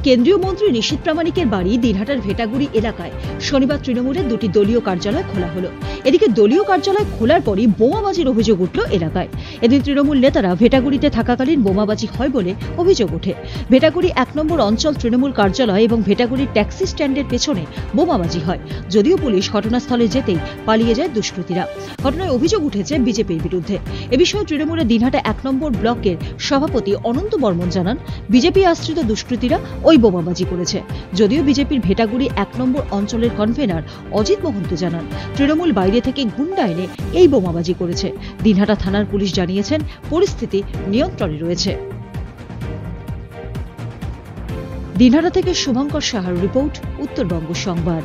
কেন্দ্রীয় মন্ত্রী নিশীথ প্রামাণিকের বাড়ি দিনহাটার ভেটাগুড়ি এলাকায় শনিবার তৃণমূলের দুটি দলীয় কার্যালয় খোলা হলো। এদিকে দলীয় কার্যালয় খোলার পরই বোমাবাজির অভিযোগ উঠল এলাকায়। এদিন তৃণমূল নেতারা ভেটাগুড়িতে থাকাকালীন বোমাবাজি হয় বলে অভিযোগ ওঠে। ভেটাগুড়ি 1 নম্বর অঞ্চল তৃণমূল কার্যালয় এবং ভেটাগুড়ির ট্যাক্সি স্ট্যান্ডের পেছনে বোমাবাজি হয়। যদিও পুলিশ ঘটনাস্থলে যেতেই পালিয়ে যায় দুষ্কৃতীরা। ঘটনায় অভিযোগ উঠেছে বিজেপির বিরুদ্ধে। এ বিষয়ে তৃণমূলের দিনহাটা 1 নম্বর ব্লকের সভাপতি অনন্ত বর্মন জানান, বিজেপি আশ্রিত দুষ্কৃতীরা ওই বোমাবাজি করেছে। যদিও বিজেপির ভেটাগুড়ি 1 নম্বর অঞ্চলের কনভেনার অজিত মহন্ত জানান, তৃণমূল বাইরে থেকে গুন্ডা এনে এই বোমাবাজি করেছে। দিনহাটা থানার পুলিশ জানিয়েছেন পরিস্থিতি নিয়ন্ত্রণে রয়েছে। দিনহাটা থেকে শুভঙ্কর সাহার রিপোর্ট, উত্তরবঙ্গ সংবাদ।